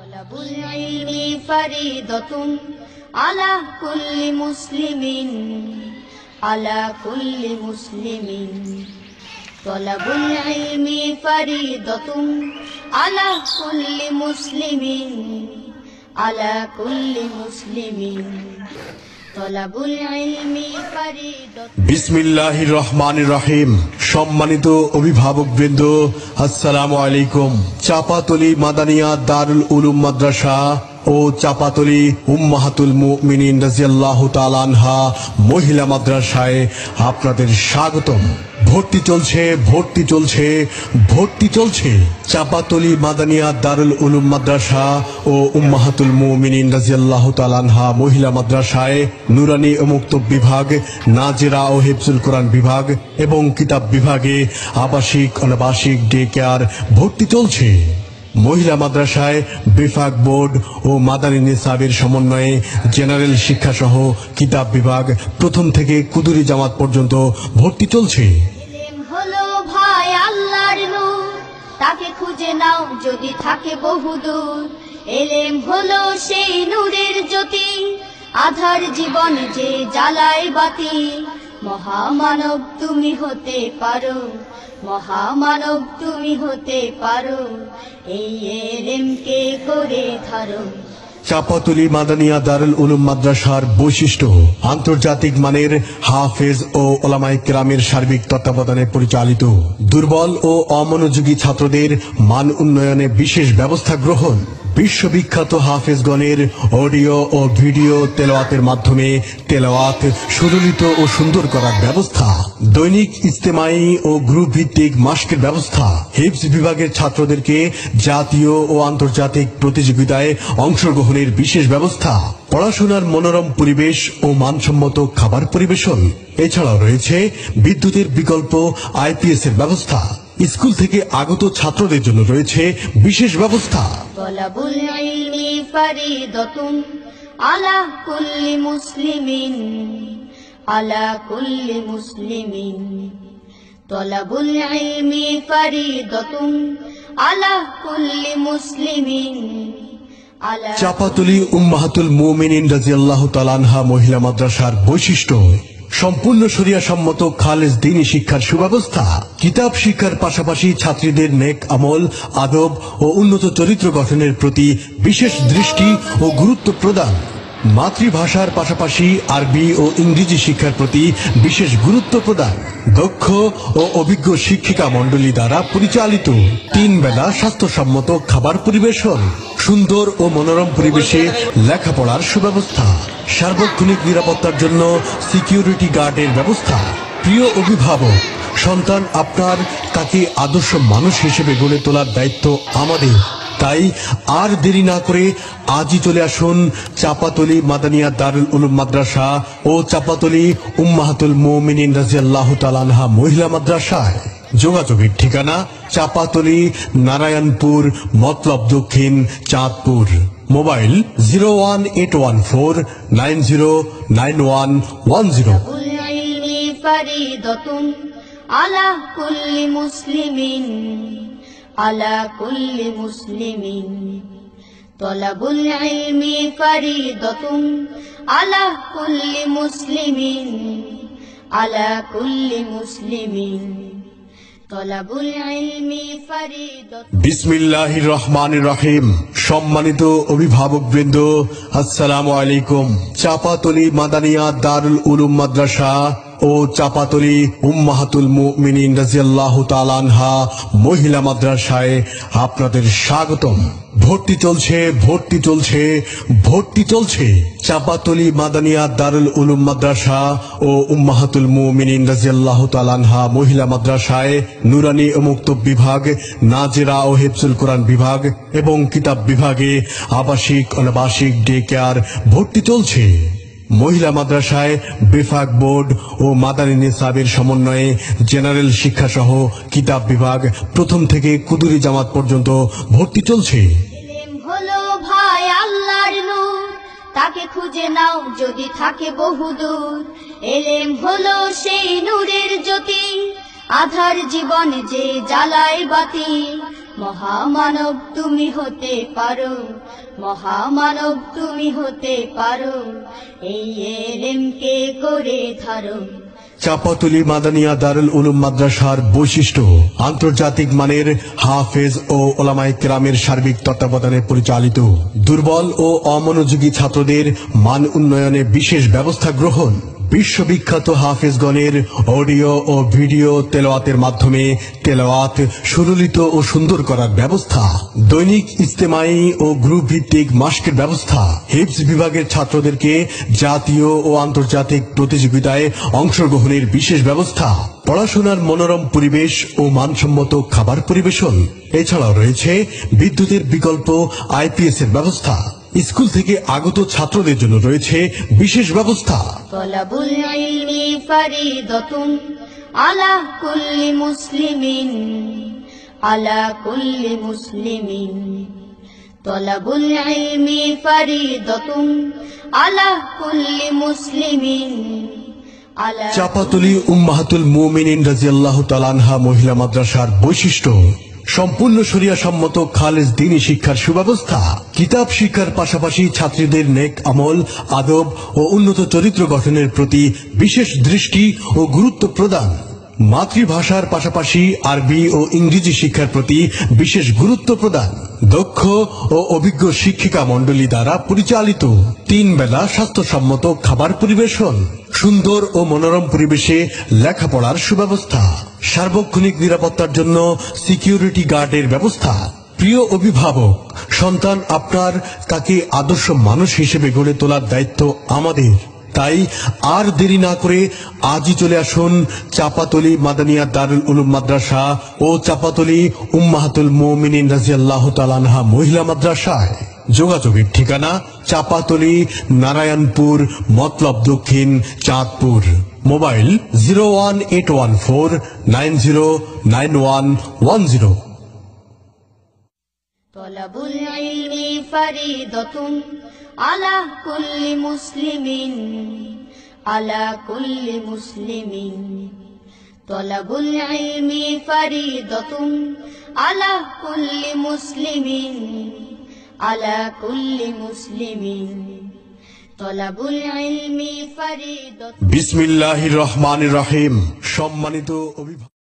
তলাবুল ইলমি ফারিদাতুন আলা কুল্লি মুসলিমিন আলা কুল্লি মুসলিমিন তলাবুল ইলমি ফারিদাতুন আলা কুল্লি মুসলিমিন আলা কুল্লি মুসলিমিন তলাবুল ইলমি ফারিদাতুন। বিসমিল্লাহির রহমানির রহিম। সম্মানিত অভিভাবকবৃন্দ, আসসালামু আলাইকুম। চাপাতলী মাদানিয়া দারুল উলুম মাদ্রাসা ও চাপাতলী উম্মাহাতুল মুমিনিন রাদিয়াল্লাহু তাআলা আনহা মহিলা মাদ্রাসায় আপনাদের স্বাগতম। ভর্তি চলছে, ভর্তি চলছে, ভর্তি চলছে। চাপাতলী মাদানিয়া দারুল উলুম মাদ্রাসা ও উম্মাহাতুল মুমিনিন রাদিয়াল্লাহু তাআলা আনহা মহিলা মাদ্রাসায় নুরানি ও মুক্তব বিভাগ, নাজেরা ও হিফজুল কোরআন বিভাগ এবং কিতাব বিভাগে আবাসিক অনাবাসিক ডে কেয়ার ভর্তি চলছে। মহিলা মাদ্রাসায় বিভাগ বোর্ড ও মাদানী নিসাবের সমন্বয়ে জেনারেল শিক্ষা সহ কিতাব বিভাগ প্রথম থেকে কুদুরি জামাত পর্যন্ত ভর্তি চলছে। ইলম হলো ভাই আল্লাহর নূর, তাকে খুঁজে নাও যদি থাকে বহুদূর। ইলম হলো সেই নূরের জ্যোতি, আধার জীবন যে জ্বালায় বাতি। মহামানব তুমি হতে পারো, মহামানব তুমি হতে পারো, এই ইলমকে করে ধারো। চাপাতলী মাদানিয়া দারুল উলুম মাদ্রাসার বৈশিষ্ট্য আন্তর্জাতিক মানের হাফেজ ও ওলামায়ে কেরামের সার্বিক তত্ত্বাবধানে পরিচালিত। দুর্বল ও অমনোযোগী ছাত্রদের মান উন্নয়নে বিশেষ ব্যবস্থা গ্রহণ। বিশ্ববিখ্যাত হাফেজগণের অডিও ও ভিডিও তেলাওয়াতের মাধ্যমে তেলাওয়াত সুললিত ও সুন্দর করার ব্যবস্থা। দৈনিক ইজতেমাই ও গ্রুপ ভিত্তিক মাস্কের ব্যবস্থা। হিফজ বিভাগের ছাত্রদেরকে জাতীয় ও আন্তর্জাতিক প্রতিযোগিতায় অংশগ্রহণের বিশেষ ব্যবস্থা। পড়াশোনার মনোরম পরিবেশ ও মানসম্মত খাবার পরিবেশন। এছাড়াও রয়েছে বিদ্যুতের বিকল্প আইপিএস এর ব্যবস্থা। স্কুল থেকে আগত ছাত্রদের জন্য রয়েছে বিশেষ ব্যবস্থা। তলাবুল ইলমি ফারিদাতুন আলা কুল্লি মুসলিমিন আলা কুল্লি মুসলিমিন তলাবুল ইলমি ফারিদাতুন আলা কুল্লি মুসলিমিন আলা। চাপাতলী উম্মাহাতুল মুমিনিন রাদিয়াল্লাহু তাআলা আনহা মহিলা মাদ্রাসার বৈশিষ্ট্য সম্পূর্ণ শরিয়া সম্মত খালেস দ্বীনি শিক্ষার সুব্যবস্থা। কিতাব শিক্ষার পাশাপাশি ছাত্রীদের নেক আমল, আদব ও উন্নত চরিত্র গঠনের প্রতি বিশেষ দৃষ্টি ও গুরুত্ব প্রদান। মাতৃভাষার পাশাপাশি আরবি ও ইংরেজি শিক্ষার প্রতি বিশেষ গুরুত্ব প্রদান। দক্ষ ও অভিজ্ঞ শিক্ষিকা মণ্ডলী দ্বারা পরিচালিত। 3 বেলা স্বাস্থ্যসম্মত খাবার পরিবেশন। সুন্দর ও মনোরম পরিবেশে লেখাপড়ার সুব্যবস্থা। সার্বক্ষণিক নিরাপত্তার জন্য সিকিউরিটি গার্ডের ব্যবস্থা। প্রিয় অভিভাবক, সন্তান আপনার, তাকে আদর্শ মানুষ হিসেবে গড়ে তোলার দায়িত্ব আমাদের। তাই আর দেরি না করে আজই চলে আসুন চাপাতলী মাদানিয়া দারুল উলুম মাদ্রাসা ও চাপাতলী উম্মাহাতুল মুমিনিন রাদিয়াল্লাহু তাআলা আনহা মহিলা মাদ্রাসায়। যোগাযোগের ঠিকানা চাপাতলী, নারায়ণপুর, মতলব দক্ষিণ, চাঁদপুর। মোবাইল 01814909110। তলাবুল ইলমি ফারিদাতুন আলা কুল্লি মুসলিমিন আলা কুল্লি মুসলিমিন তলাবুল ইলমি ফারিদাতুন আলা কুল্লি মুসলিমিন আলা কুল্লি মুসলিমিন তলাবুল ইলমি ফারিদাতুন। বিসমিল্লাহির রহমানির রহিম। সম্মানিত অভিভাবকবৃন্দ, আসসালামু আলাইকুম। চাপাতলী মাদানিয়া দারুল উলুম মাদ্রাসা ও চাপাতলী উম্মাহাতুল মুমিনিন রাদিয়াল্লাহু তাআলা আনহা মহিলা মাদ্রাসায় আপনাদের স্বাগতম। ভর্তি চলছে, ভর্তি চলছে, ভর্তি চলছে। চাপাতলী মাদানিয়া দারুল উলুম মাদ্রাসা ও উম্মাহাতুল মুমিনিন রাদিয়াল্লাহু তাআলা আনহা মহিলা মাদ্রাসায় নুরানি ও মুক্তব বিভাগ, নাজেরা ও হিফজুল কোরআন বিভাগ এবং কিতাব বিভাগে আবাসিক অনাবাসিক ডে কেয়ার ভর্তি চলছে। মহিলা মাদ্রাসায় বিভাগ বোর্ড ও মাদানী নিসাবের সমন্বয়ে জেনারেল শিক্ষা সহ কিতাব বিভাগ প্রথম থেকে কুদুরি জামাত পর্যন্ত ভর্তি চলছে। ইলম হলো ভাই আল্লাহর নূর, তাকে খুঁজে নাও যদি থাকে বহুদূর। ইলম হলো সেই নূরের জ্যোতি, আধার জীবন যে জ্বালায় বাতি। মহামানব তুমি হতে পারো, মহামানব তুমি হতে পারো, এই এলেমকে করে ধারো। চাঁপাতুলি মাদানিয়া দারুল উলুম মাদ্রাসার বৈশিষ্ট্য আন্তর্জাতিক মানের হাফেজ ও ওলামায়ে কেরামের সার্বিক তত্ত্বাবধানে পরিচালিত। দুর্বল ও অমনোযোগী ছাত্রদের মান উন্নয়নে বিশেষ ব্যবস্থা গ্রহণ। বিশ্ববিখ্যাত হাফেজগণের অডিও ও ভিডিও তেলাওয়াতের মাধ্যমে তেলাওয়াত সুললিত ও সুন্দর করার ব্যবস্থা। দৈনিক ইজতেমাই ও গ্রুপ ভিত্তিক মাস্কের ব্যবস্থা। হিফজ বিভাগের ছাত্রদেরকে জাতীয় ও আন্তর্জাতিক প্রতিযোগিতায় অংশগ্রহণের বিশেষ ব্যবস্থা। পড়াশোনার মনোরম পরিবেশ ও মানসম্মত খাবার পরিবেশন। এছাড়াও রয়েছে বিদ্যুতের বিকল্প আইপিএস এর ব্যবস্থা। স্কুল থেকে আগত ছাত্রদের জন্য রয়েছে বিশেষ ব্যবস্থা। তলাবুল ইলমি ফারিদাতুন আলা কুল্লি মুসলিমিন, আলা কুল্লি মুসলিমিন। তলাবুল ইলমি ফারিদাতুন আলা কুল্লি মুসলিমিন। চাঁপাতুলি উম্মাহাতুল মুমিনিন রাদিয়াল্লাহু তাআলা আনহা মহিলা মাদ্রাসার বৈশিষ্ট্য সম্পূর্ণ শরিয়া সম্মত খালেস দ্বীনি শিক্ষার সুব্যবস্থা। কিতাব শিক্ষার পাশাপাশি ছাত্রীদের নেক আমল, আদব ও উন্নত চরিত্র গঠনের প্রতি বিশেষ দৃষ্টি ও গুরুত্ব প্রদান। মাতৃভাষার পাশাপাশি আরবি ও ইংরেজি শিক্ষার প্রতি বিশেষ গুরুত্ব প্রদান। দক্ষ ও অভিজ্ঞ শিক্ষিকা মণ্ডলী দ্বারা পরিচালিত 3 বেলা স্বাস্থ্যসম্মত খাবার পরিবেশন। সুন্দর ও মনোরম পরিবেশে লেখাপড়ার সুব্যবস্থা। সার্বক্ষণিক নিরাপত্তার জন্য সিকিউরিটি গার্ডের ব্যবস্থা। প্রিয় অভিভাবক, সন্তান আপনার, তাকে আদর্শ মানুষ হিসেবে গড়ে তোলার দায়িত্ব আমাদের। তাই আর দেরি না করে আজই চলে আসুন চাঁপাতুলি মাদানিয়া দারুল উলুম মাদ্রাসা ও চাঁপাতুলি উম্মাহাতুল মুমিনিন রাদিয়াল্লাহু তাআলা আনহা মহিলা মাদ্রাসায়। যোগাযোগের ঠিকানা চাঁপাতুলি, নারায়ণপুর, মতলব দক্ষিণ, চাঁদপুর। মোবাইল 01814909110। তলাবুল ইলমি ফারিদাতুন আলা কুল্লি মুসলিমিন, আলা কুল্লি মুসলিমিন। তলাবুল ইলমি ফারিদাতুন আলা কুল্লি মুসলিমিন, আলা কুল্লি মুসলিমিন। তলাবুল ইলমি ফারিদাতুন। বিসমিল্লাহির রহমানির রহিম। সম্মানিত অভিভাবক।